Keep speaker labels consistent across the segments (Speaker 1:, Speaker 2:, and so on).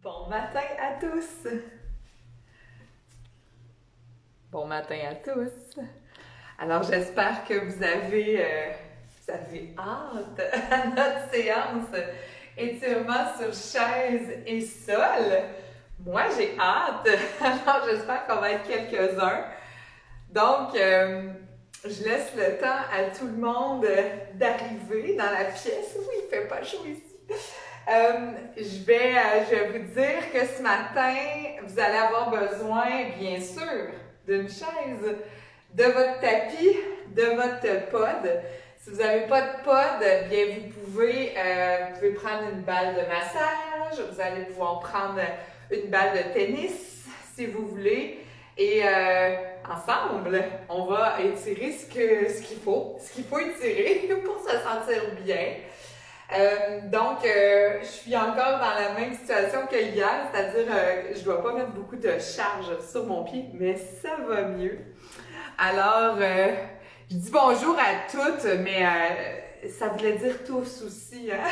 Speaker 1: Bon matin à tous! Bon matin à tous! Alors j'espère que vous avez hâte à notre séance étirement sur chaise et sol. Moi j'ai hâte, alors j'espère qu'on va être quelques-uns. Donc je laisse le temps à tout le monde d'arriver dans la pièce. Oui, il fait pas chaud ici. Je vais vous dire que ce matin, vous allez avoir besoin, bien sûr, d'une chaise, de votre tapis, de votre pod. Si vous n'avez pas de pod, bien vous pouvez prendre une balle de massage, vous allez pouvoir prendre une balle de tennis si vous voulez. Et ensemble, on va étirer ce qu'il faut étirer pour se sentir bien. Donc, je suis encore dans la même situation que hier, c'est-à-dire je ne dois pas mettre beaucoup de charge sur mon pied, mais ça va mieux. Alors, je dis bonjour à toutes, mais ça voulait dire tous aussi, hein?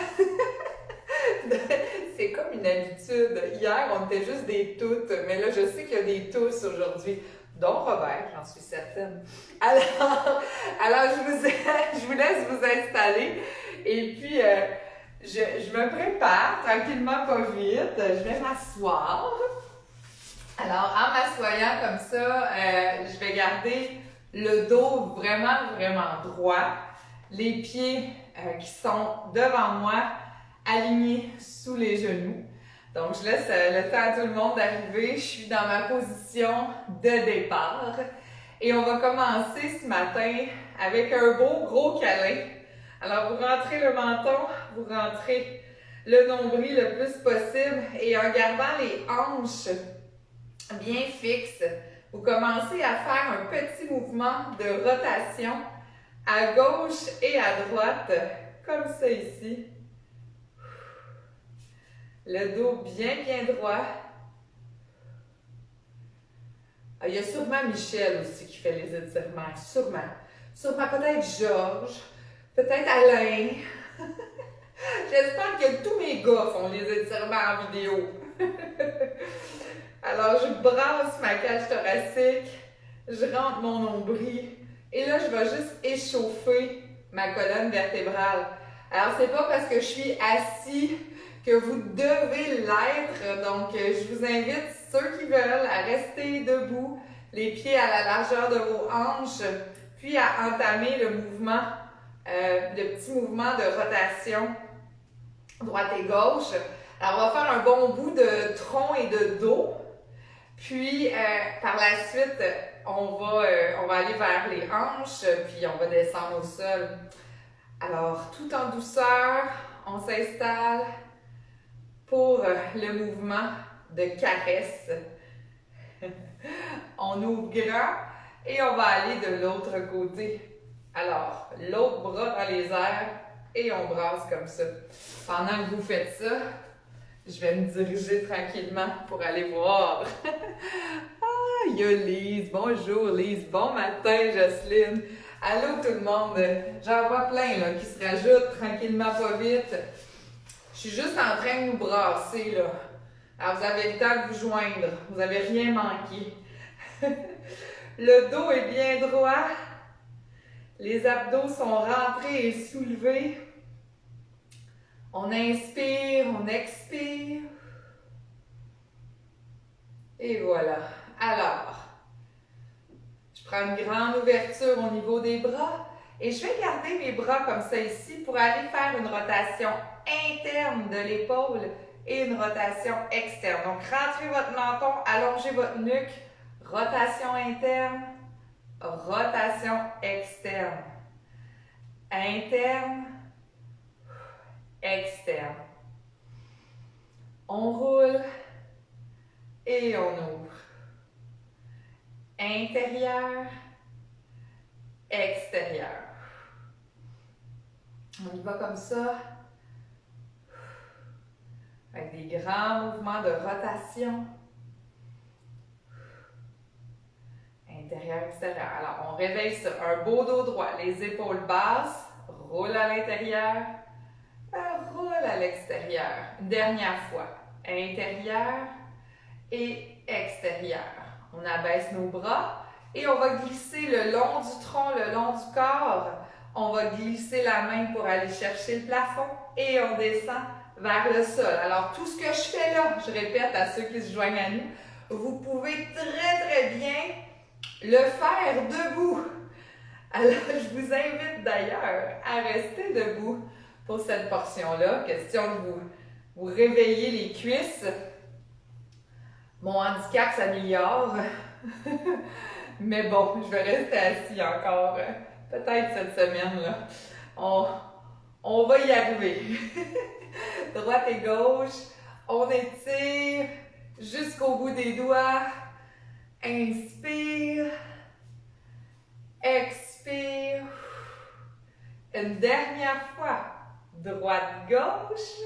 Speaker 1: C'est comme une habitude. Hier, on était juste des toutes, mais là, je sais qu'il y a des tous aujourd'hui. Donc, Robert, j'en suis certaine. Alors je vous laisse vous installer. Et puis, je me prépare tranquillement, pas vite. Je vais m'asseoir. Alors, en m'assoyant comme ça, je vais garder le dos vraiment, vraiment droit. Les pieds qui sont devant moi, alignés sous les genoux. Donc, je laisse le temps à tout le monde d'arriver. Je suis dans ma position de départ. Et on va commencer ce matin avec un beau gros câlin. Alors, vous rentrez le menton, vous rentrez le nombril le plus possible et en gardant les hanches bien fixes, vous commencez à faire un petit mouvement de rotation à gauche et à droite, comme ça ici. Le dos bien droit. Il y a sûrement Michel aussi qui fait les étirements, sûrement. Sûrement peut-être Georges, peut-être Alain. J'espère que tous mes gars font les étirements en vidéo. Alors, je brasse ma cage thoracique, je rentre mon nombril et là, je vais juste échauffer ma colonne vertébrale. Alors, c'est pas parce que je suis assis que vous devez l'être. Donc, je vous invite, ceux qui veulent, à rester debout, les pieds à la largeur de vos hanches, puis à entamer le mouvement, le petit mouvement de rotation droite et gauche. Alors, on va faire un bon bout de tronc et de dos. Puis, par la suite, on va aller vers les hanches, puis on va descendre au sol. Alors, tout en douceur, on s'installe pour le mouvement de caresse. On ouvre grand et on va aller de l'autre côté. Alors, l'autre bras dans les airs et on brasse comme ça. Pendant que vous faites ça, je vais me diriger tranquillement pour aller voir. Ah, il y a Lise. Bonjour Lise. Bon matin Jocelyne. Allô tout le monde. J'en vois plein là, qui se rajoutent tranquillement pas vite. Je suis juste en train de nous brasser là. Alors vous avez le temps de vous joindre. Vous n'avez rien manqué. Le dos est bien droit. Les abdos sont rentrés et soulevés. On inspire, on expire. Et voilà. Alors, je prends une grande ouverture au niveau des bras et je vais garder mes bras comme ça ici pour aller faire une rotation interne de l'épaule et une rotation externe. Donc, rentrez votre menton, allongez votre nuque, rotation interne, rotation externe. Interne, externe. On roule et on ouvre. Intérieur, extérieur. On y va comme ça. Avec des grands mouvements de rotation. Intérieur, extérieur. Alors, on réveille ça. Un beau dos droit. Les épaules basses. Roule à l'intérieur. Roule à l'extérieur. Une dernière fois. intérieur et extérieur. On abaisse nos bras et on va glisser le long du tronc, le long du corps. On va glisser la main pour aller chercher le plafond et on descend vers le sol. Alors, tout ce que je fais là, je répète à ceux qui se joignent à nous, vous pouvez très bien le faire debout. Alors, je vous invite d'ailleurs à rester debout pour cette portion-là. Question de vous réveiller les cuisses. Mon handicap s'améliore. Mais bon, je vais rester assis encore. Peut-être cette semaine-là. On va y arriver. Droite et gauche. On étire jusqu'au bout des doigts. Inspire. Expire. Une dernière fois. Droite-gauche.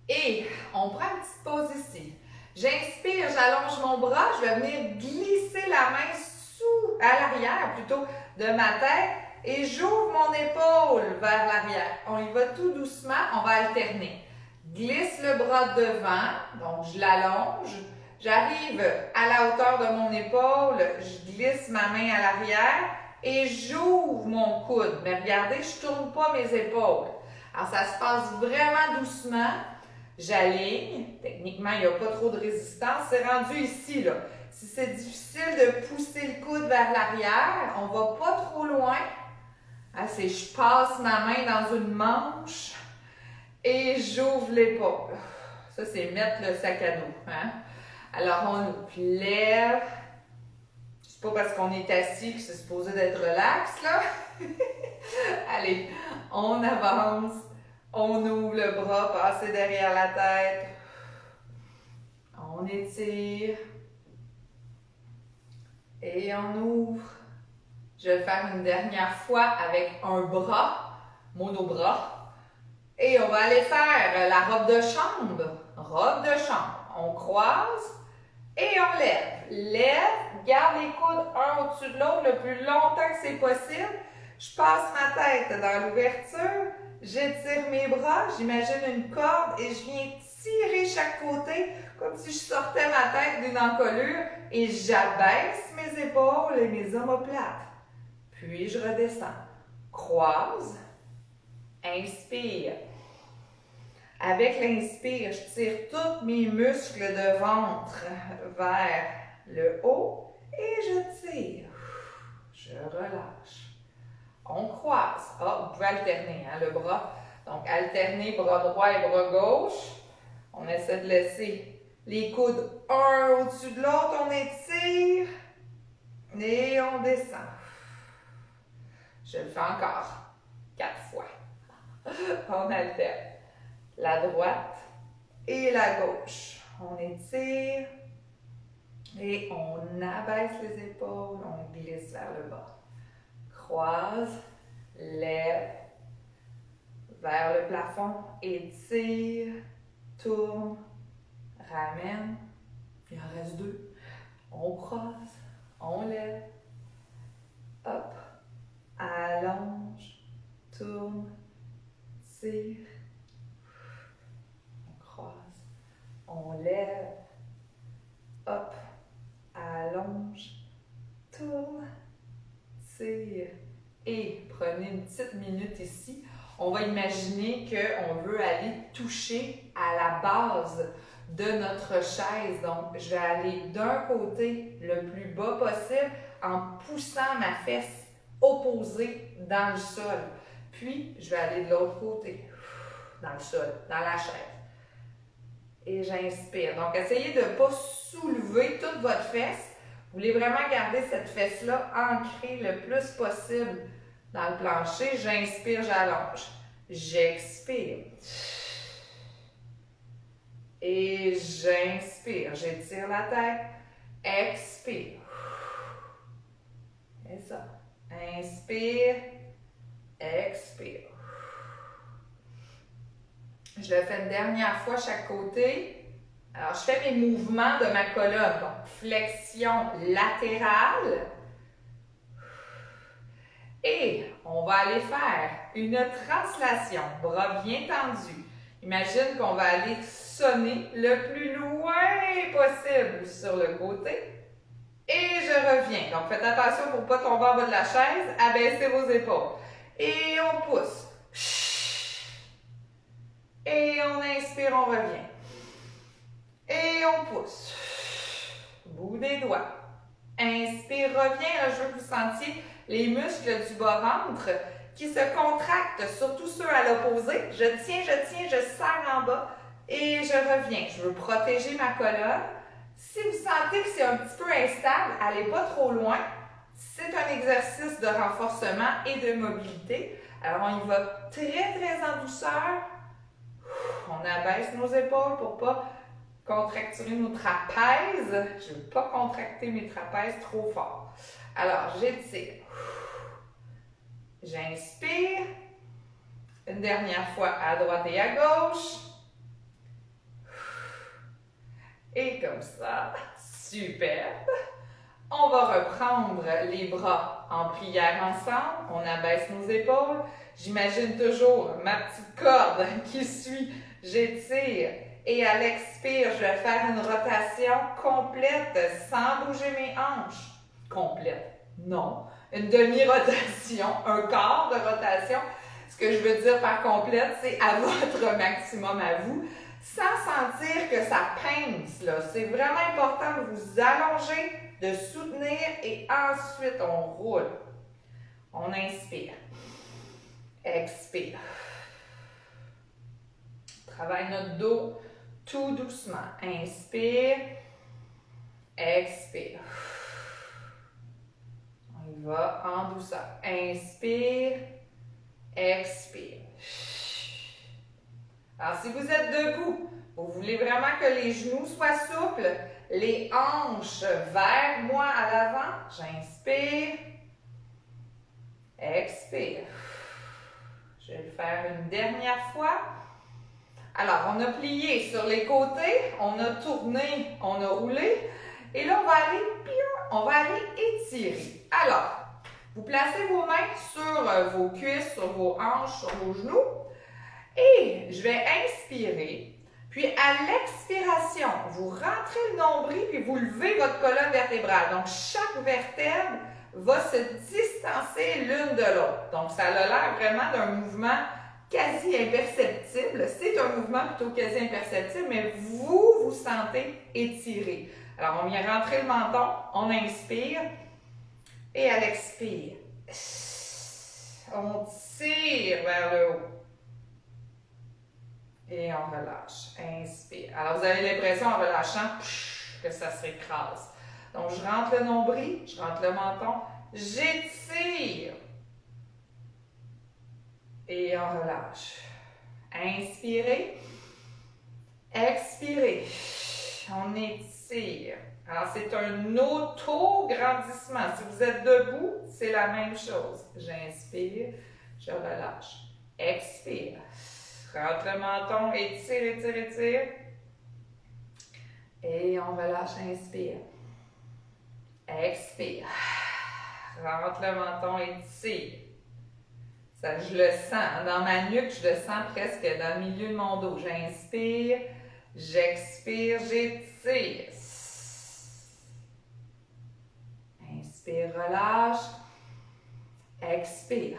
Speaker 1: Et on prend une petite pause ici. J'inspire, j'allonge mon bras. Je vais venir glisser la main à l'arrière plutôt de ma tête et j'ouvre mon épaule vers l'arrière. On y va tout doucement, on va alterner. Glisse le bras devant, donc je l'allonge. J'arrive à la hauteur de mon épaule, je glisse ma main à l'arrière et j'ouvre mon coude. Mais regardez, je ne tourne pas mes épaules. Alors ça se passe vraiment doucement. J'aligne. Techniquement, il n'y a pas trop de résistance. C'est rendu ici, là. Si c'est difficile de pousser le coude vers l'arrière, on ne va pas trop loin. Je passe ma main dans une manche et j'ouvre l'épaule. Ça, c'est mettre le sac à dos. Hein? Alors, on lève. C'est pas parce qu'on est assis que c'est supposé d'être relax, là. Allez, on avance. On ouvre le bras, passer derrière la tête. On étire. Et on ouvre. Je vais le faire une dernière fois avec un bras, monobras. Et on va aller faire la robe de chambre. Robe de chambre. On croise et on lève. Lève, garde les coudes un au-dessus de l'autre le plus longtemps que c'est possible. Je passe ma tête dans l'ouverture. J'étire mes bras, j'imagine une corde et je viens tirer chaque côté comme si je sortais ma tête d'une encolure et j'abaisse mes épaules et mes omoplates. Puis je redescends. Croise. Inspire. Avec l'inspire, je tire tous mes muscles de ventre vers le haut et je tire. Je relâche. On croise. Vous pouvez alterner le bras. Donc, alterner bras droit et bras gauche. On essaie de laisser les coudes un au-dessus de l'autre. On étire et on descend. Je le fais encore 4 fois. On alterne. La droite et la gauche. On étire et on abaisse les épaules. On glisse vers le bas. Croise, lève, vers le plafond, étire, tourne, ramène. Il en reste 2. On croise, on lève, hop, allonge, tourne, tire, on croise, on lève, hop, allonge, tourne, tire. Et prenez une petite minute ici. On va imaginer qu'on veut aller toucher à la base de notre chaise. Donc, je vais aller d'un côté le plus bas possible en poussant ma fesse opposée dans le sol. Puis, je vais aller de l'autre côté, dans le sol, dans la chaise. Et j'inspire. Donc, essayez de ne pas soulever toute votre fesse. Vous voulez vraiment garder cette fesse-là ancrée le plus possible dans le plancher. J'inspire, j'allonge. J'expire. Et j'inspire. J'étire la tête. Expire. Et ça. Inspire. Expire. Je le fais une dernière fois chaque côté. Alors, je fais mes mouvements de ma colonne. Donc, flexion latérale. Et on va aller faire une translation. Bras bien tendus. Imagine qu'on va aller sonner le plus loin possible sur le côté. Et je reviens. Donc, faites attention pour ne pas tomber en bas de la chaise. Abaissez vos épaules. Et on pousse. Et on inspire, on revient. Et on pousse. Bout des doigts. Inspire, reviens. Là, je veux que vous sentiez les muscles du bas-ventre qui se contractent, surtout ceux à l'opposé. Je tiens, je serre en bas et je reviens. Je veux protéger ma colonne. Si vous sentez que c'est un petit peu instable, allez pas trop loin. C'est un exercice de renforcement et de mobilité. Alors, on y va très en douceur. On abaisse nos épaules pour ne pas contracturer nos trapèzes. Je ne veux pas contracter mes trapèzes trop fort. Alors, j'étire. J'inspire. Une dernière fois à droite et à gauche. Et comme ça, superbe. On va reprendre les bras en prière ensemble. On abaisse nos épaules. J'imagine toujours ma petite corde qui suit. J'étire. Et à l'expire, je vais faire une rotation complète sans bouger mes hanches. Complète? Non. Une demi-rotation, un quart de rotation. Ce que je veux dire par complète, c'est à votre maximum à vous, sans sentir que ça pince, là. C'est vraiment important de vous allonger, de soutenir et ensuite on roule. On inspire. Expire. Travaille notre dos tout doucement. Inspire. Expire. On y va en douceur. Inspire. Expire. Alors, si vous êtes debout, vous voulez vraiment que les genoux soient souples, les hanches vers moi à l'avant. J'inspire. Expire. Je vais le faire une dernière fois. Alors, on a plié sur les côtés, on a tourné, on a roulé. Et là, on va aller étirer. Alors, vous placez vos mains sur vos cuisses, sur vos hanches, sur vos genoux. Et je vais inspirer. Puis, à l'expiration, vous rentrez le nombril puis vous levez votre colonne vertébrale. Donc, chaque vertèbre va se distancer l'une de l'autre. Donc, ça a l'air vraiment d'un mouvement quasi imperceptible. C'est un mouvement plutôt quasi imperceptible, mais vous vous sentez étiré. Alors, on vient rentrer le menton, on inspire et à l'expire, on tire vers le haut et on relâche. Inspire. Alors, vous avez l'impression en relâchant que ça s'écrase. Donc, je rentre le nombril, je rentre le menton, j'étire et on relâche. Inspirez, expirez, on étire. Alors, c'est un auto-grandissement. Si vous êtes debout, c'est la même chose. J'inspire, je relâche. Expire. Rentre le menton, étire, étire, étire. Et on relâche, inspire. Expire. Rentre le menton, étire. Ça, je le sens. Dans ma nuque, je le sens presque dans le milieu de mon dos. J'inspire, j'expire, j'étire. Inspire, relâche. Expire.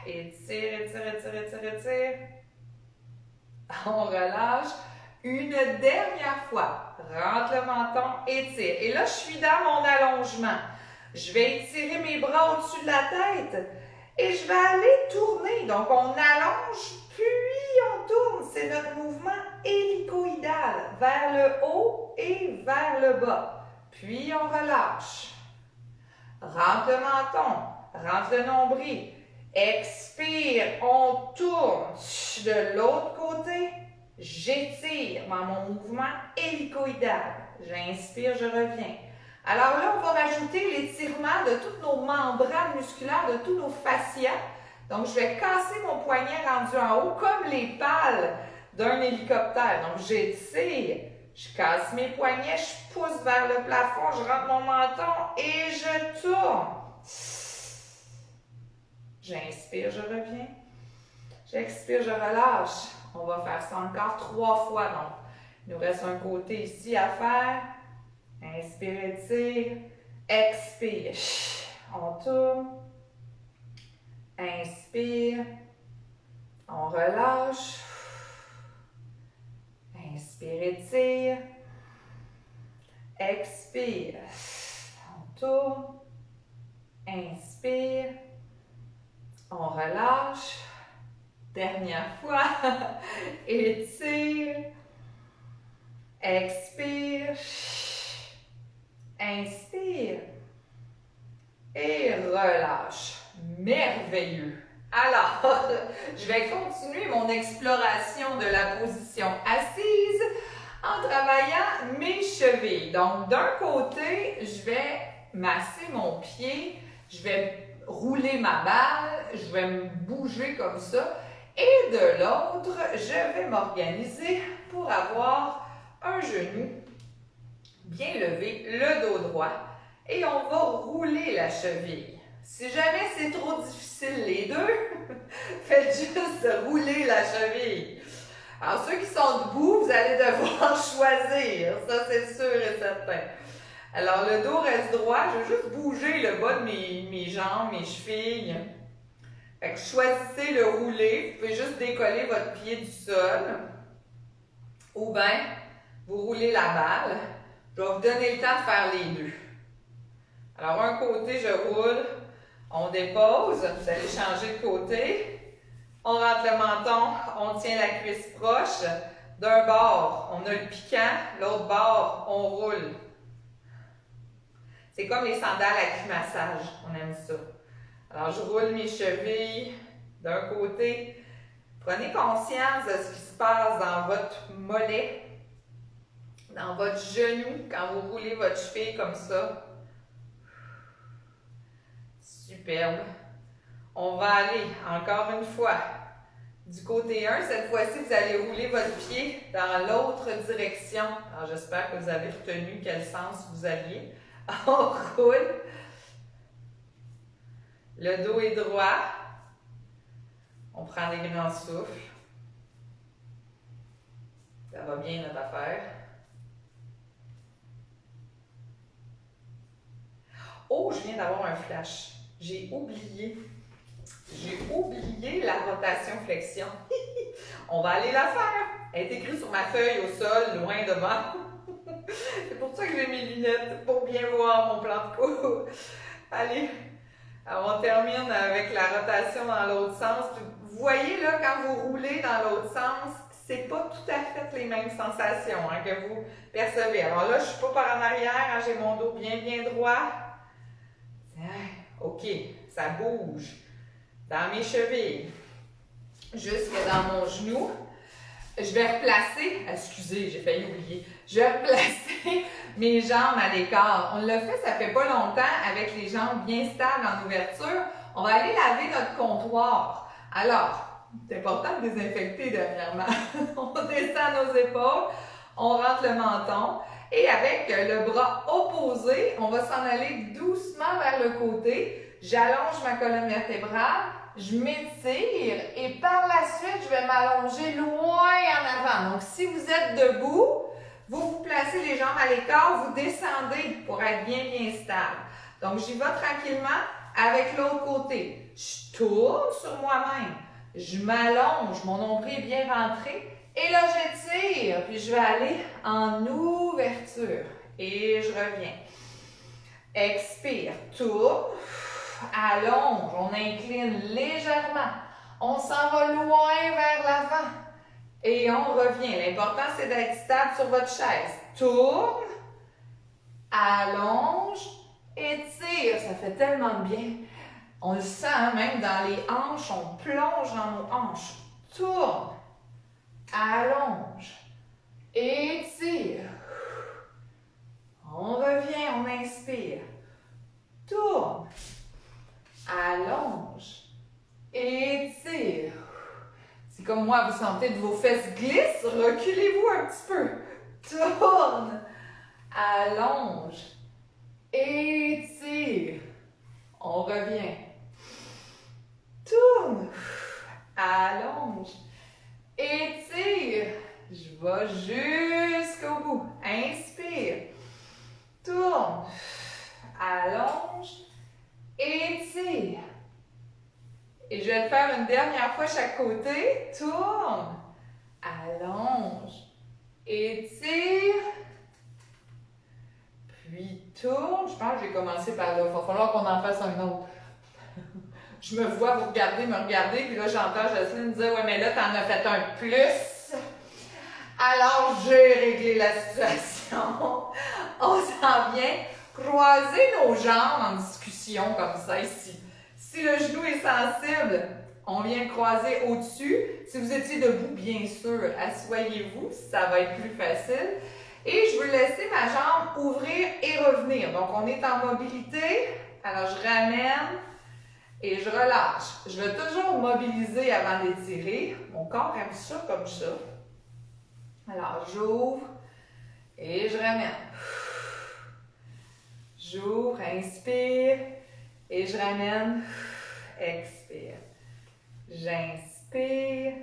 Speaker 1: Étire, étire, étire, étire, étire. On relâche. Une dernière fois. Rentre le menton, étire. Et là, je suis dans mon allongement. Je vais étirer mes bras au-dessus de la tête. Et je vais aller tourner. Donc, on allonge, puis on tourne. C'est notre mouvement hélicoïdal. Vers le haut et vers le bas. Puis, on relâche. Rentre le menton. Rentre le nombril. Expire. On tourne. De l'autre côté, j'étire dans mon mouvement hélicoïdal. J'inspire, je reviens. Alors là, on va rajouter l'étirement de toutes nos membranes musculaires, de tous nos fascias. Donc, je vais casser mon poignet rendu en haut comme les pales d'un hélicoptère. Donc, j'étire, je casse mes poignets, je pousse vers le plafond, je rentre mon menton et je tourne. J'inspire, je reviens. J'expire, je relâche. On va faire ça encore 3 fois. Donc, il nous reste un côté ici à faire. Inspire, étire. Expire. On tourne. Inspire. On relâche. Inspire, étire. Expire. On tourne. Inspire. On relâche. Dernière fois. Étire. Expire. Inspire. Et relâche. Merveilleux. Alors, je vais continuer mon exploration de la position assise en travaillant mes chevilles. Donc, d'un côté, je vais masser mon pied, je vais rouler ma balle, je vais me bouger comme ça. Et de l'autre, je vais m'organiser pour avoir un genou bien levé, le dos droit. Et on va rouler la cheville. Si jamais c'est trop difficile les deux, faites juste rouler la cheville. Alors, ceux qui sont debout, vous allez devoir choisir. Ça, c'est sûr et certain. Alors, le dos reste droit. Je vais juste bouger le bas de mes jambes, mes chevilles. Fait que choisissez le rouler. Vous pouvez juste décoller votre pied du sol. Ou bien, vous roulez la balle. Je vais vous donner le temps de faire les deux. Alors, un côté, je roule. On dépose. Vous allez changer de côté. On rentre le menton. On tient la cuisse proche. D'un bord, on a le piquant. L'autre bord, on roule. C'est comme les sandales à cumassage. On aime ça. Alors, je roule mes chevilles d'un côté. Prenez conscience de ce qui se passe dans votre mollet, dans votre genou, quand vous roulez votre cheville comme ça. Superbe. On va aller encore une fois du côté 1. Cette fois-ci, vous allez rouler votre pied dans l'autre direction. Alors, j'espère que vous avez retenu quel sens vous alliez. On roule. Le dos est droit. On prend des grands souffles. Ça va bien notre affaire. Oh, je viens d'avoir un flash. J'ai oublié la rotation-flexion. On va aller la faire. Elle est écrite sur ma feuille au sol, loin devant. C'est pour ça que j'ai mes lunettes, pour bien voir mon plan de cours. Allez, alors on termine avec la rotation dans l'autre sens. Vous voyez là, quand vous roulez dans l'autre sens, c'est pas tout à fait les mêmes sensations que vous percevez. Alors là, je suis pas par en arrière, j'ai mon dos bien droit. OK, ça bouge dans mes chevilles, jusque dans mon genou. Je vais replacer, excusez, j'ai failli oublier, je vais replacer mes jambes à l'écart. On l'a fait, ça fait pas longtemps, avec les jambes bien stables en ouverture. On va aller laver notre comptoir. Alors, c'est important de désinfecter dernièrement. On descend nos épaules, on rentre le menton. Et avec le bras opposé, on va s'en aller doucement vers le côté. J'allonge ma colonne vertébrale, je m'étire et par la suite, je vais m'allonger loin en avant. Donc, si vous êtes debout, vous placez les jambes à l'écart, vous descendez pour être bien stable. Donc, j'y vais tranquillement avec l'autre côté. Je tourne sur moi-même, je m'allonge, mon nombril est bien rentré. Et là, j'étire, puis je vais aller en ouverture. Et je reviens. Expire, tourne, allonge, on incline légèrement. On s'en va loin vers l'avant. Et on revient. L'important, c'est d'être stable sur votre chaise. Tourne, allonge, étire. Ça fait tellement de bien. On le sent, même dans les hanches, on plonge dans nos hanches. Tourne. Allonge, étire, on revient, on inspire, tourne, allonge, étire. C'est comme moi, vous sentez que vos fesses glissent, reculez-vous un petit peu, tourne, allonge, étire, on revient, tourne, allonge, étire. Je vais jusqu'au bout. Inspire. Tourne. Allonge. Étire. Et je vais le faire une dernière fois chaque côté. Tourne. Allonge. Étire. Puis tourne. Je pense que j'ai commencé par là. Il va falloir qu'on en fasse un autre. Je me vois vous regarder, me regarder, puis là j'entends Jocelyne me dire « Ouais, mais là, t'en as fait un plus. » Alors, j'ai réglé la situation. On s'en vient croiser nos jambes en discussion comme ça ici. Si le genou est sensible, on vient croiser au-dessus. Si vous étiez debout, bien sûr, asseyez-vous, ça va être plus facile. Et je veux laisser ma jambe ouvrir et revenir. Donc, on est en mobilité. Alors, je ramène et je relâche. Je vais toujours mobiliser avant d'étirer. Mon corps aime ça comme ça. Alors, j'ouvre et je ramène. J'ouvre, inspire et je ramène. Expire. J'inspire.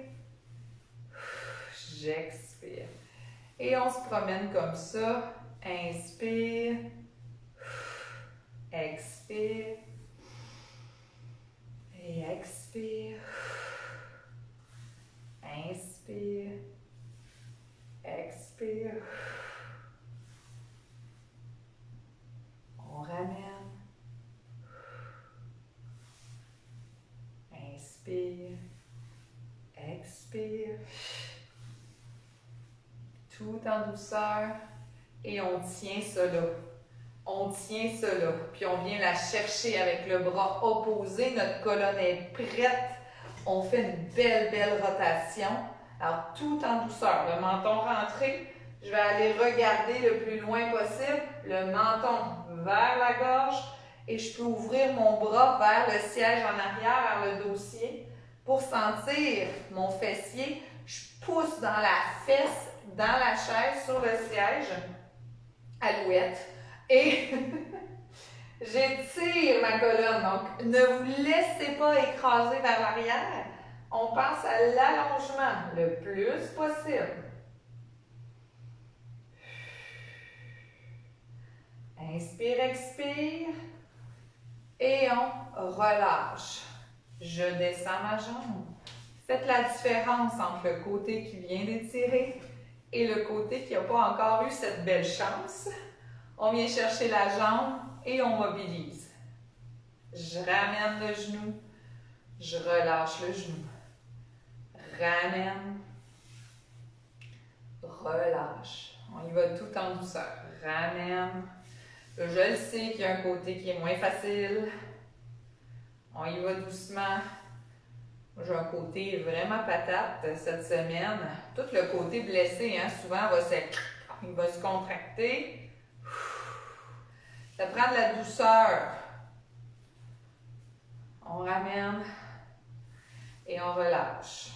Speaker 1: J'expire. Et on se promène comme ça. Inspire. Expire. Et expire. Inspire. Expire. On ramène. Inspire. Expire. Tout en douceur. Et on tient cela. On tient cela. Puis on vient la chercher avec le bras opposé. Notre colonne est prête. On fait une belle rotation. Alors, tout en douceur. Le menton rentré. Je vais aller regarder le plus loin possible. Le menton vers la gorge. Et je peux ouvrir mon bras vers le siège en arrière, vers le dossier. Pour sentir mon fessier, je pousse dans la fesse, dans la chaise, sur le siège. Alouette. Et j'étire ma colonne. Donc, ne vous laissez pas écraser vers l'arrière. On pense à l'allongement le plus possible. Inspire, expire. Et on relâche. Je descends ma jambe. Faites la différence entre le côté qui vient d'étirer et le côté qui n'a pas encore eu cette belle chance. On vient chercher la jambe et on mobilise. Je ramène le genou. Je relâche le genou. Ramène. Relâche. On y va tout en douceur. Ramène. Je le sais qu'il y a un côté qui est moins facile. On y va doucement. Moi, j'ai un côté vraiment patate cette semaine. Tout le côté blessé, hein, souvent, il va se contracter. Ça prend de la douceur. On ramène et on relâche.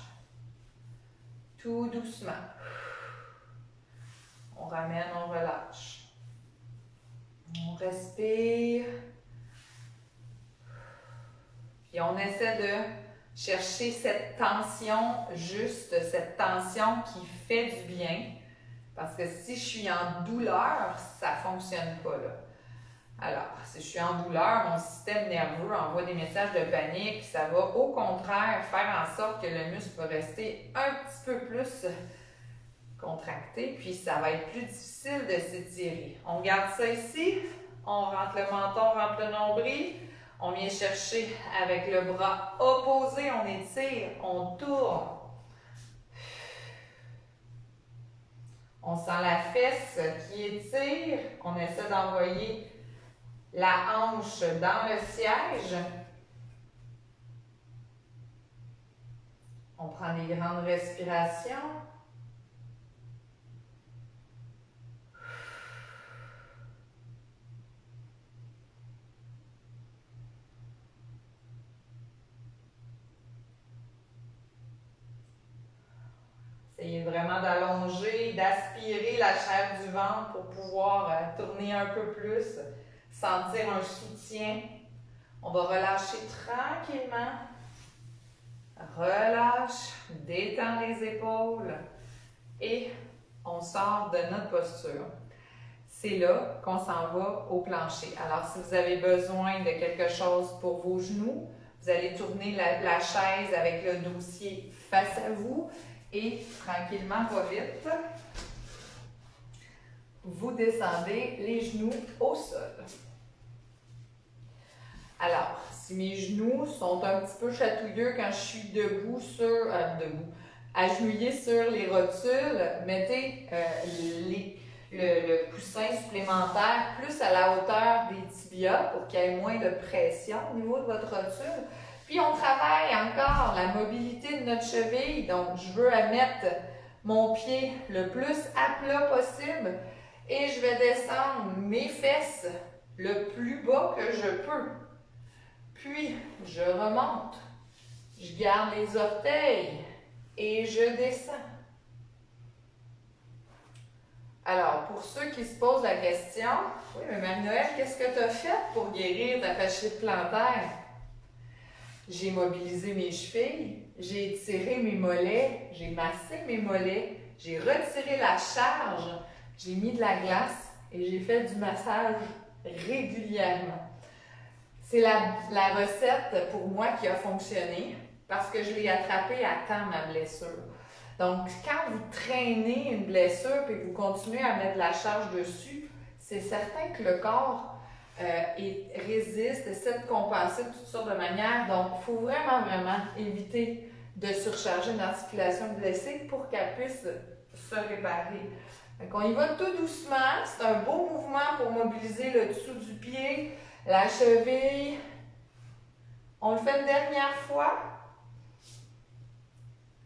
Speaker 1: Tout doucement. On ramène, on relâche. On respire. Puis on essaie de chercher cette tension juste, cette tension qui fait du bien. Parce que si je suis en douleur, ça ne fonctionne pas là. Alors, si je suis en douleur, mon système nerveux envoie des messages de panique. Ça va au contraire faire en sorte que le muscle va rester un petit peu plus contracté, puis ça va être plus difficile de s'étirer. On garde ça ici, on rentre le menton, rentre le nombril, on vient chercher avec le bras opposé, on étire, on tourne. On sent la fesse qui étire, on essaie d'envoyer la hanche dans le siège. On prend des grandes respirations. Essayez vraiment d'allonger, d'aspirer la chair du ventre pour pouvoir tourner un peu plus, sentir un soutien. On va relâcher tranquillement. relâche, détend les épaules et on sort de notre posture. C'est là qu'on s'en va au plancher. Alors, si vous avez besoin de quelque chose pour vos genoux, vous allez tourner la chaise avec le dossier face à vous et tranquillement, pas vite, vous descendez les genoux au sol. Alors, si mes genoux sont un petit peu chatouilleux quand je suis debout agenouillé sur les rotules, mettez le coussin supplémentaire plus à la hauteur des tibias pour qu'il y ait moins de pression au niveau de votre rotule. Puis on travaille encore la mobilité de notre cheville, donc je veux mettre mon pied le plus à plat possible et je vais descendre mes fesses le plus bas que je peux. Puis je remonte, je garde les orteils et je descends. Alors, pour ceux qui se posent la question, oui, mais Marie-Noël, qu'est-ce que tu as fait pour guérir ta fasciite plantaire? J'ai mobilisé mes chevilles, j'ai étiré mes mollets, j'ai massé mes mollets, j'ai retiré la charge, j'ai mis de la glace et j'ai fait du massage régulièrement. C'est la recette pour moi qui a fonctionné parce que je l'ai attrapée à temps, ma blessure. Donc, quand vous traînez une blessure et que vous continuez à mettre de la charge dessus, c'est certain que le corps résiste, essaie de compenser de toutes sortes de manières. Donc, il faut vraiment éviter de surcharger une articulation blessée pour qu'elle puisse se réparer. Donc, on y va tout doucement. C'est un beau mouvement pour mobiliser le dessous du pied, la cheville. On le fait une dernière fois.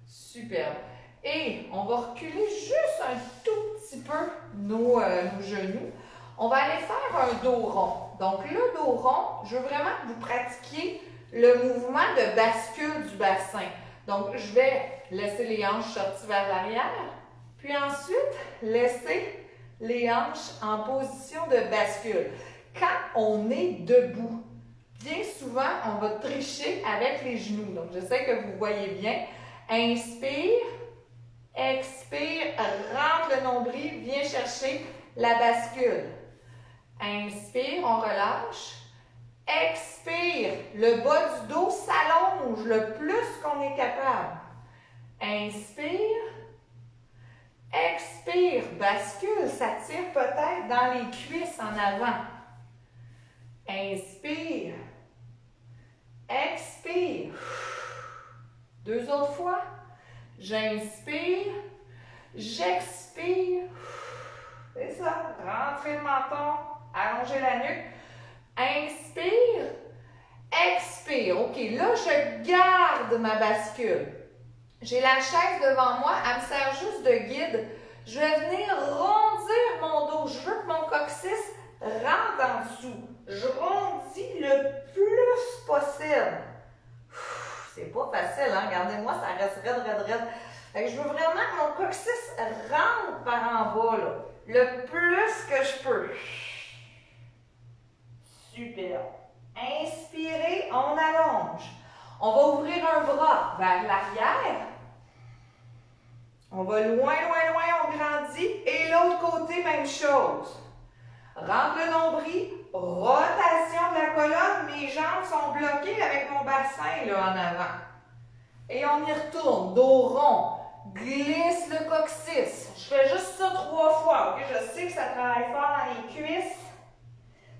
Speaker 1: Superbe. Et on va reculer juste un tout petit peu nos genoux. On va aller faire un dos rond. Donc, le dos rond, je veux vraiment que vous pratiquiez le mouvement de bascule du bassin. Donc, je vais laisser les hanches sorties vers l'arrière, puis ensuite, laisser les hanches en position de bascule. Quand on est debout, bien souvent, on va tricher avec les genoux. Donc, je sais que vous voyez bien. Inspire, expire, rentre le nombril, viens chercher la bascule. Inspire, on relâche. Expire, le bas du dos s'allonge le plus qu'on est capable. Inspire. Expire, bascule, ça tire peut-être dans les cuisses en avant. Inspire. Expire. Deux autres fois. J'inspire. J'expire. C'est ça. Rentrez le menton. Allongez la nuque. Inspire. Expire. OK, là, je garde ma bascule. J'ai la chaise devant moi. Elle me sert juste de guide. Je vais venir rondir mon dos. Je veux que mon coccyx rentre en dessous. Je rondis le plus possible. C'est pas facile, hein? Regardez-moi, ça reste raide. Fait que je veux vraiment que mon coccyx rentre par en bas, là. Le plus que je peux. Super. Inspirez, on allonge. On va ouvrir un bras vers l'arrière. On va loin, on grandit. Et l'autre côté, même chose. Rentre le nombril, rotation de la colonne, mes jambes sont bloquées avec mon bassin là, en avant. Et on y retourne, dos rond, glisse le coccyx. Je fais juste ça 3 fois, ok? Je sais que ça travaille fort dans les cuisses.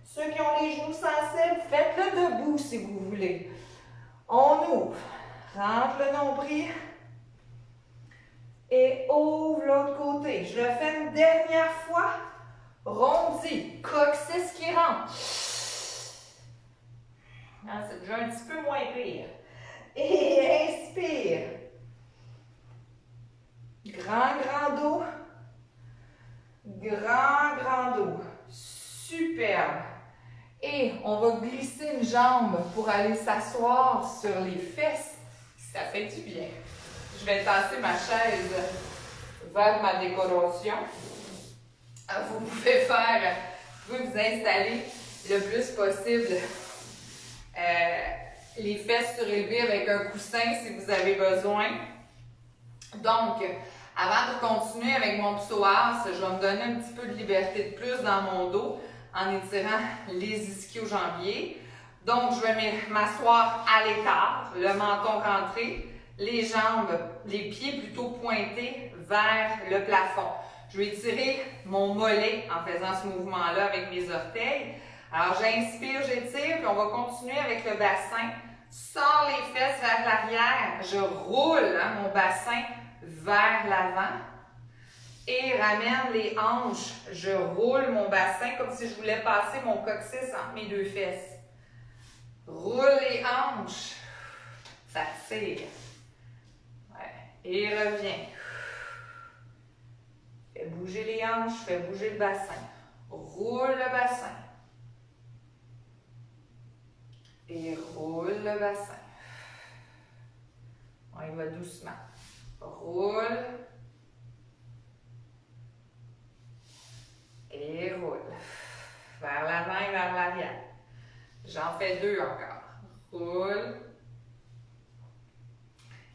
Speaker 1: Ceux qui ont les genoux sensibles, faites-le debout si vous voulez. On ouvre, rentre le nombril et ouvre l'autre côté. Je le fais une dernière fois. Rondis, coccyx qui rentre. C'est déjà un petit peu moins pire. Et inspire. Grand dos. Grand dos. Superbe. Et on va glisser une jambe pour aller s'asseoir sur les fesses. Ça fait du bien. Je vais tasser ma chaise vers ma décoration. Vous pouvez vous installer le plus possible les fesses surélevées avec un coussin si vous avez besoin. Donc, avant de continuer avec mon psoas, je vais me donner un petit peu de liberté de plus dans mon dos en étirant les ischio-jambiers. Donc, je vais m'asseoir à l'écart, le menton rentré, les jambes, les pieds plutôt pointés vers le plafond. Je vais étirer mon mollet en faisant ce mouvement-là avec mes orteils. Alors, j'inspire, j'étire, puis on va continuer avec le bassin. Sors les fesses vers l'arrière, je roule mon bassin vers l'avant et ramène les hanches. Je roule mon bassin comme si je voulais passer mon coccyx entre mes deux fesses. Roule les hanches. Ça tire. Ouais. Et reviens. Fais bouger les hanches, fais bouger le bassin. Roule le bassin. Et roule le bassin. On y va doucement. Roule. Et roule. Vers l'avant et vers l'arrière. J'en fais deux encore. Roule.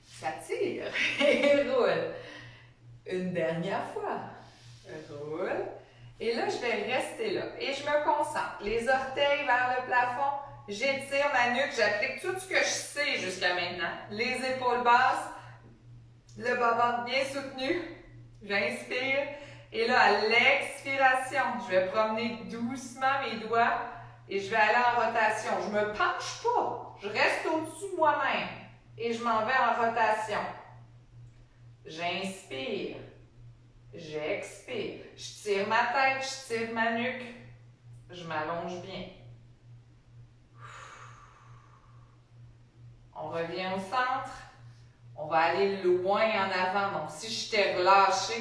Speaker 1: Ça tire. Et roule. Une dernière fois. Roule. Et là, je vais rester là. Et je me concentre. Les orteils vers le plafond. J'étire ma nuque. J'applique tout ce que je sais jusqu'à maintenant. Les épaules basses. Le bas-ventre bien soutenu. J'inspire. Et là, à l'expiration, je vais promener doucement mes doigts et je vais aller en rotation. Je ne me penche pas. Je reste au-dessus de moi-même et je m'en vais en rotation. J'inspire. J'expire. Je tire ma tête, je tire ma nuque. Je m'allonge bien. On revient au centre. On va aller loin en avant. Donc, si je t'ai relâché,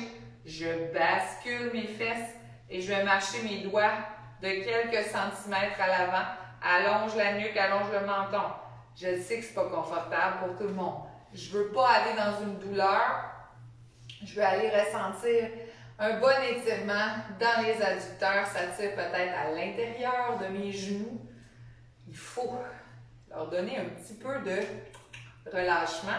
Speaker 1: je bascule mes fesses et je vais marcher mes doigts de quelques centimètres à l'avant. Allonge la nuque, allonge le menton. Je sais que ce n'est pas confortable pour tout le monde. Je ne veux pas aller dans une douleur. Je veux aller ressentir un bon étirement dans les adducteurs. Ça tire peut-être à l'intérieur de mes genoux. Il faut leur donner un petit peu de relâchement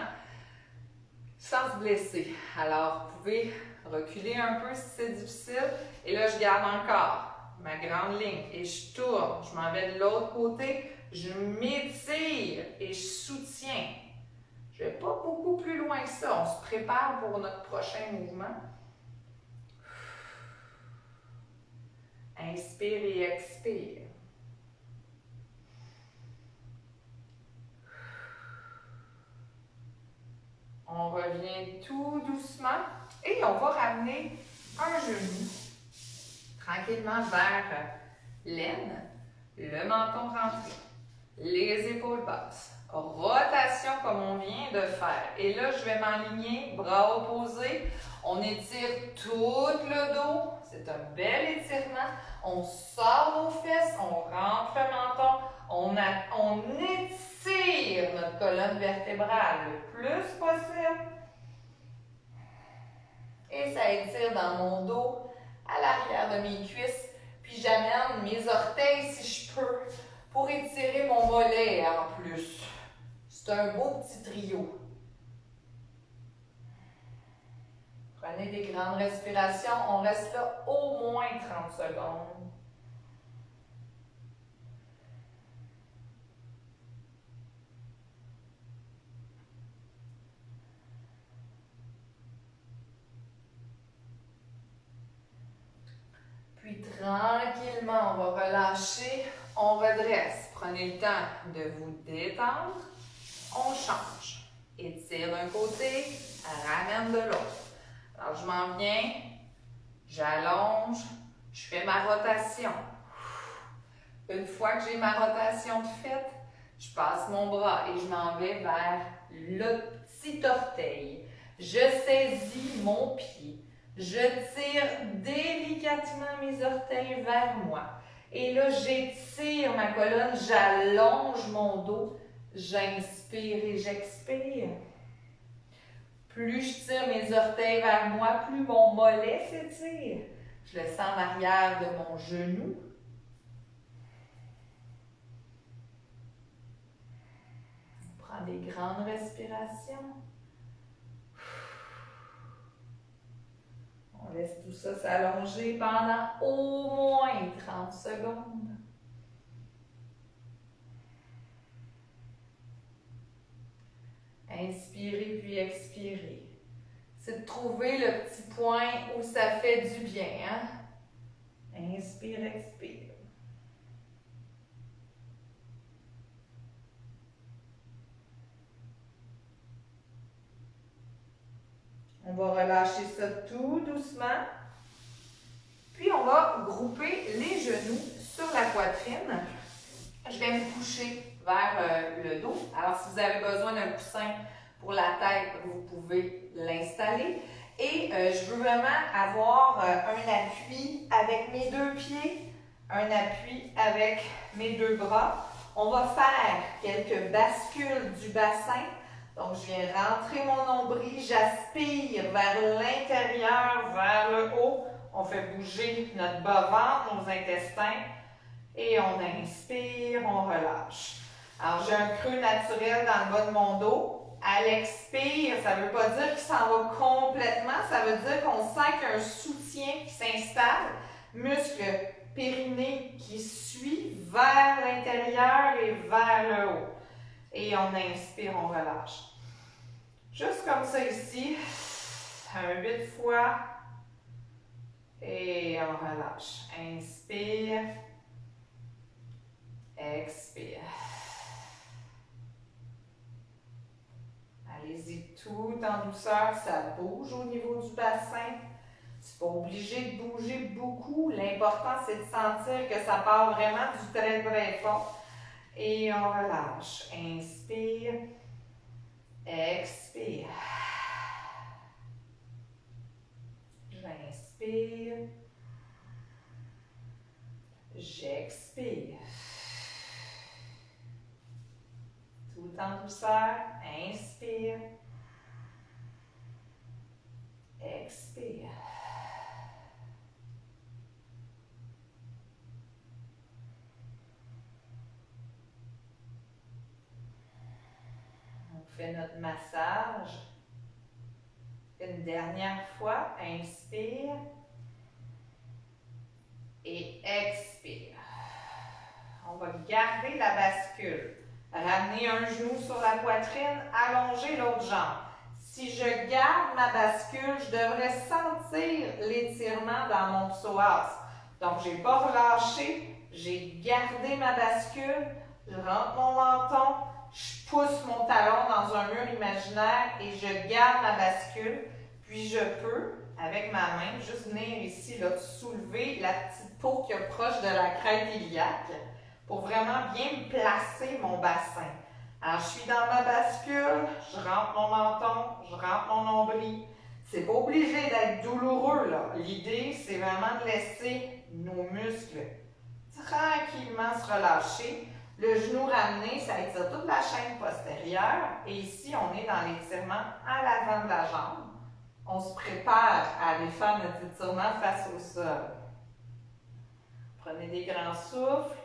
Speaker 1: sans se blesser. Alors, vous pouvez reculer un peu si c'est difficile. Et là, je garde encore ma grande ligne et je tourne. Je m'en vais de l'autre côté. Je m'étire et je soutiens. Je ne vais pas beaucoup plus loin que ça. On se prépare pour notre prochain mouvement. Inspire et expire. On revient tout doucement et on va ramener un genou tranquillement vers l'aine, le menton rentré, les épaules basses. Rotation comme on vient de faire. Et là, je vais m'aligner, bras opposés. On étire tout le dos. C'est un bel étirement. On sort nos fesses, on rentre le menton. On étire notre colonne vertébrale le plus possible. Et ça étire dans mon dos, à l'arrière de mes cuisses. Puis j'amène mes orteils, si je peux, pour étirer mon mollet en plus. C'est un beau petit trio. Prenez des grandes respirations. On reste là au moins 30 secondes. Puis tranquillement, on va relâcher, on redresse. Prenez le temps de vous détendre. On change. Étire d'un côté, ramène de l'autre. Alors, je m'en viens, j'allonge, je fais ma rotation. Une fois que j'ai ma rotation de faite, je passe mon bras et je m'en vais vers le petit orteil. Je saisis mon pied. Je tire délicatement mes orteils vers moi. Et là, j'étire ma colonne, j'allonge mon dos. J'inspire et j'expire. Plus je tire mes orteils vers moi, plus mon mollet s'étire. Je le sens en arrière de mon genou. des grandes respirations. On laisse tout ça s'allonger pendant au moins 30 secondes. Inspirez puis expirez. C'est de trouver le petit point où ça fait du bien. Hein? Inspire, expire. On va relâcher ça tout doucement. Puis on va grouper les genoux sur la poitrine. Je vais me coucher vers le dos. Alors si vous avez besoin d'un coussin pour la tête, vous pouvez l'installer. Et je veux vraiment avoir un appui avec mes deux pieds, un appui avec mes deux bras. On va faire quelques bascules du bassin. Donc, je viens rentrer mon nombril, j'aspire vers l'intérieur, vers le haut. On fait bouger notre bas-ventre, nos intestins. Et on inspire, on relâche. Alors, j'ai un creux naturel dans le bas de mon dos. À l'expire, ça ne veut pas dire qu'il s'en va complètement, ça veut dire qu'on sent qu'il y a un soutien qui s'installe, muscle périnée qui suit vers l'intérieur et vers le haut. Et on inspire, on relâche. Juste comme ça ici, un 8 fois, et on relâche. Inspire, expire. Allez-y tout en douceur, ça bouge au niveau du bassin. C'est pas obligé de bouger beaucoup. L'important, c'est de sentir que ça part vraiment du très très fond. Et on relâche. Inspire, expire. J'inspire, j'expire. Tout en douceur, inspire, expire. On fait notre massage. Une dernière fois, inspire et expire. On va garder la bascule. Ramener un genou sur la poitrine, allonger l'autre jambe. Si je garde ma bascule, je devrais sentir l'étirement dans mon psoas. Donc, je n'ai pas relâché, j'ai gardé ma bascule, je rentre mon menton, je pousse mon talon dans un mur imaginaire et je garde ma bascule. Puis je peux, avec ma main, juste venir ici, là, soulever la petite peau qui est proche de la crête iliaque pour vraiment bien placer mon bassin. Alors, je suis dans ma bascule, je rentre mon menton, je rentre mon nombril. C'est pas obligé d'être douloureux, là. L'idée, c'est vraiment de laisser nos muscles tranquillement se relâcher. Le genou ramené, ça étire toute la chaîne postérieure. Et ici, on est dans l'étirement à l'avant de la jambe. On se prépare à aller faire notre étirement face au sol. Prenez des grands souffles.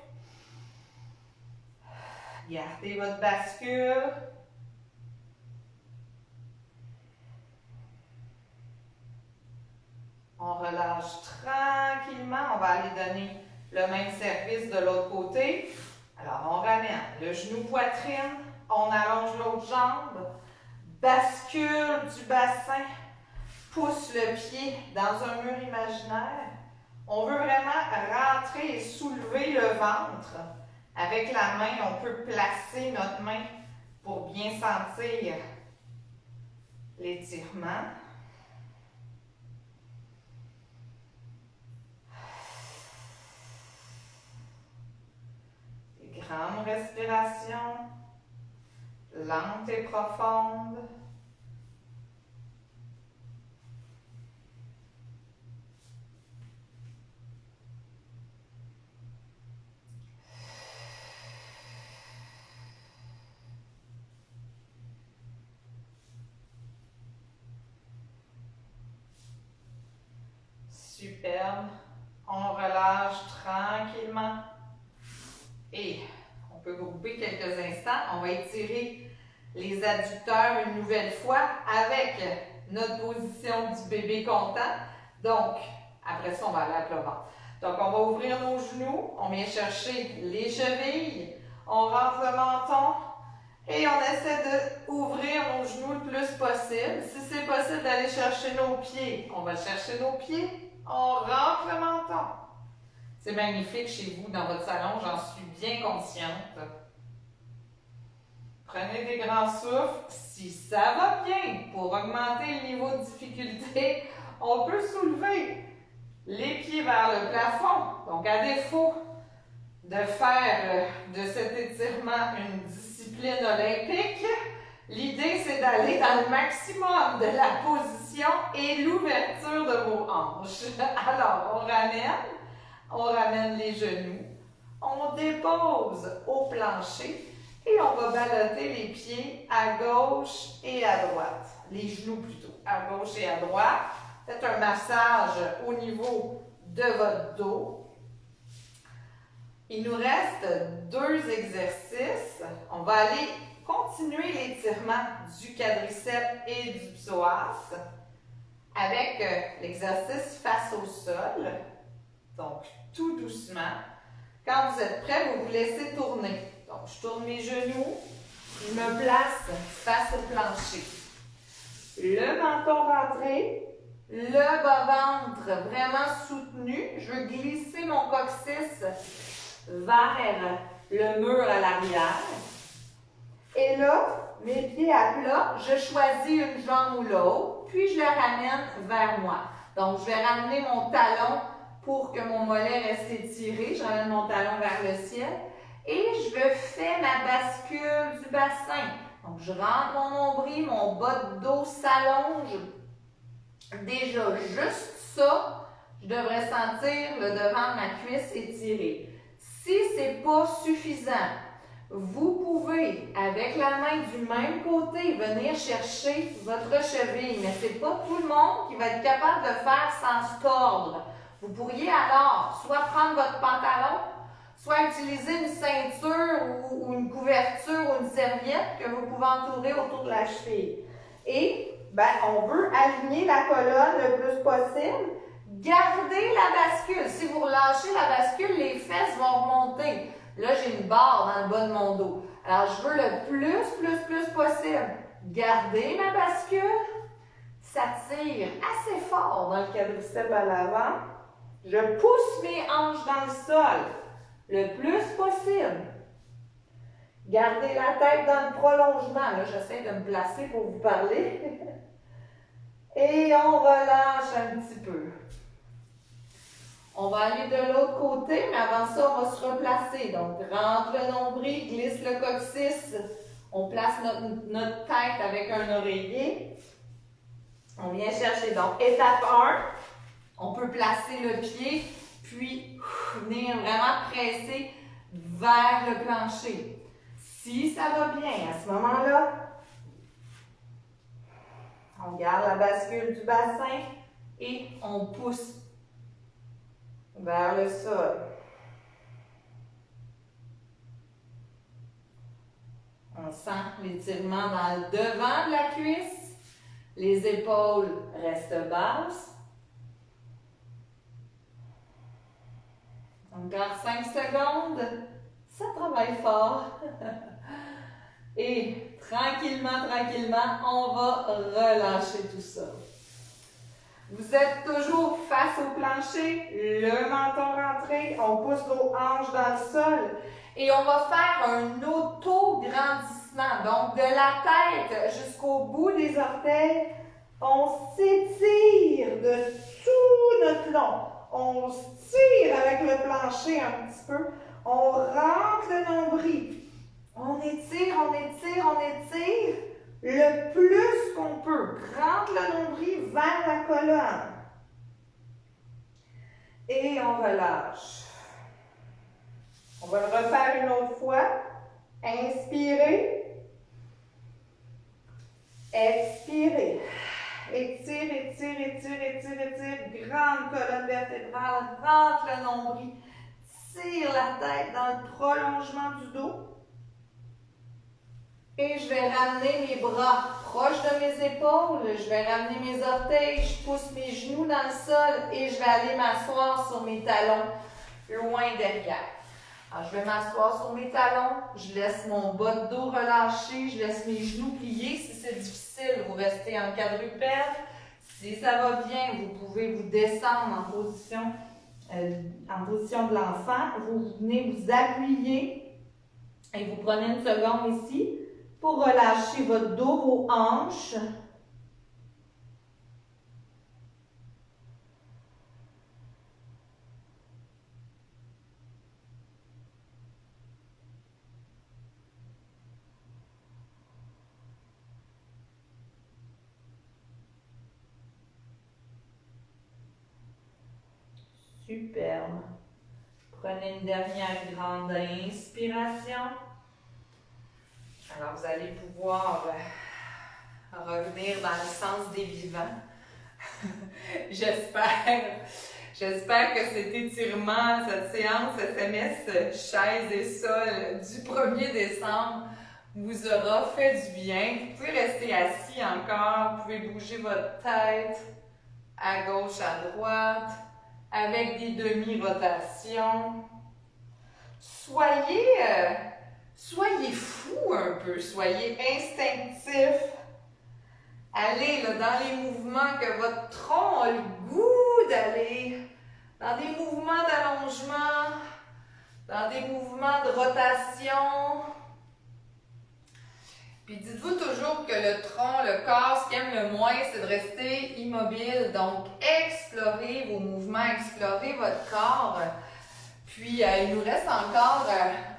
Speaker 1: Gardez votre bascule. On relâche tranquillement. On va aller donner le même service de l'autre côté. Alors, on ramène le genou poitrine. On allonge l'autre jambe. Bascule du bassin. Pousse le pied dans un mur imaginaire. On veut vraiment rentrer et soulever le ventre. Avec la main, on peut placer notre main pour bien sentir l'étirement. Des grandes respirations, lentes et profondes. Superbe. On relâche tranquillement. Et on peut grouper quelques instants. On va étirer les adducteurs une nouvelle fois avec notre position du bébé content. Donc, après ça, on va aller à plat ventre. Donc, on va ouvrir nos genoux, on vient chercher les chevilles, on rentre le menton et on essaie d'ouvrir nos genoux le plus possible. Si c'est possible d'aller chercher nos pieds, on va chercher nos pieds, on rentre le menton. C'est magnifique chez vous, dans votre salon, j'en suis bien consciente. Prenez des grands souffles. Si ça va bien, pour augmenter le niveau de difficulté, on peut soulever les pieds vers le plafond. Donc, à défaut de faire de cet étirement une discipline olympique, l'idée, c'est d'aller dans le maximum de la position et l'ouverture de vos hanches. Alors, on ramène les genoux, on dépose au plancher et on va ballotter les pieds à gauche et à droite. Les genoux plutôt, à gauche et à droite. Faites un massage au niveau de votre dos. Il nous reste 2 exercices. On va aller continuer l'étirement du quadriceps et du psoas avec l'exercice face au sol. Donc, tout doucement. Quand vous êtes prêts, vous vous laissez tourner. Donc, je tourne mes genoux, je me place face au plancher. Le menton rentré, le bas-ventre vraiment soutenu. Je veux glisser mon coccyx vers le mur à l'arrière. Et là, mes pieds à plat, je choisis une jambe ou l'autre, puis je le ramène vers moi. Donc, je vais ramener mon talon pour que mon mollet reste étiré. Je ramène mon talon vers le ciel. Et je fais ma bascule du bassin. Donc, je rentre mon nombril, mon bas de dos s'allonge. Déjà, juste ça, je devrais sentir le devant de ma cuisse étiré. Si ce n'est pas suffisant, vous pouvez, avec la main du même côté, venir chercher votre cheville. Mais ce n'est pas tout le monde qui va être capable de faire sans se tordre. Vous pourriez alors soit prendre votre pantalon, soit utiliser une ceinture ou une couverture ou une serviette que vous pouvez entourer autour de la cheville. Et on veut aligner la colonne le plus possible. Gardez la bascule. Si vous relâchez la bascule, les fesses vont remonter. Là, j'ai une barre dans le bas de mon dos. Alors, je veux le plus possible. Gardez ma bascule. Ça tire assez fort dans le quadriceps à l'avant. Je pousse mes hanches dans le sol le plus possible. Gardez la tête dans le prolongement. Là, j'essaie de me placer pour vous parler. Et on relâche un petit peu. On va aller de l'autre côté, mais avant ça, on va se replacer. Donc, rentre le nombril, glisse le coccyx. On place notre tête avec un oreiller. On vient chercher. Donc, étape 1, on peut placer le pied, puis venir vraiment presser vers le plancher. Si ça va bien, à ce moment-là, on garde la bascule du bassin et on pousse vers le sol. On sent l'étirement dans le devant de la cuisse. Les épaules restent basses. Encore 5 secondes. Ça travaille fort. Et tranquillement, on va relâcher tout ça. Vous êtes toujours face au plancher, le menton rentré, on pousse nos hanches dans le sol et on va faire un auto-grandissement. Donc, de la tête jusqu'au bout des orteils, on s'étire de tout notre long. On se tire avec le plancher un petit peu. On rentre le nombril. On étire le plus qu'on peut. Rentre le nombril vers la colonne. Et on relâche. On va le refaire une autre fois. Inspirez. Expirez. Étire. Grande colonne vertébrale. Rentre le nombril. Tire la tête dans le prolongement du dos. Et je vais ramener mes bras proches de mes épaules. Je vais ramener mes orteils. Je pousse mes genoux dans le sol et je vais aller m'asseoir sur mes talons, loin derrière. Alors, je vais m'asseoir sur mes talons. Je laisse mon bas de dos relâché. Je laisse mes genoux pliés. Si c'est difficile, vous restez en quadrupède. Si ça va bien, vous pouvez vous descendre en position de l'enfant. Vous venez vous appuyer et vous prenez une seconde ici pour relâcher votre dos, vos hanches. Superbe. Prenez une dernière grande inspiration. Alors, vous allez pouvoir revenir dans le sens des vivants. J'espère que cet étirement, cette séance SMS chaise et sol du 1er décembre vous aura fait du bien. Vous pouvez rester assis encore, vous pouvez bouger votre tête à gauche, à droite, avec des demi-rotations. Soyez fou un peu, soyez instinctif. Allez là, dans les mouvements que votre tronc a le goût d'aller, dans des mouvements d'allongement, dans des mouvements de rotation. Puis dites-vous toujours que le tronc, le corps, ce qu'il aime le moins, c'est de rester immobile. Donc, explorez vos mouvements, explorez votre corps. Puis, il nous reste encore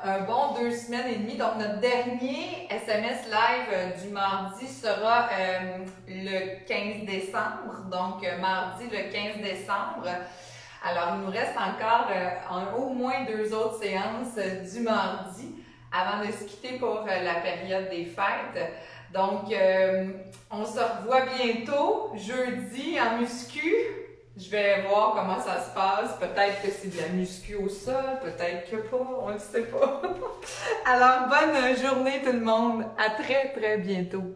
Speaker 1: un bon 2 semaines et demie. Donc, notre dernier SMS live du mardi sera le 15 décembre. Donc, mardi le 15 décembre. Alors, il nous reste encore au moins 2 autres séances du mardi avant de se quitter pour la période des fêtes. Donc, on se revoit bientôt, jeudi, en muscu. Je vais voir comment ça se passe. Peut-être que c'est de la muscu au sol, peut-être que pas, on ne sait pas. Alors, bonne journée tout le monde. À très, très bientôt.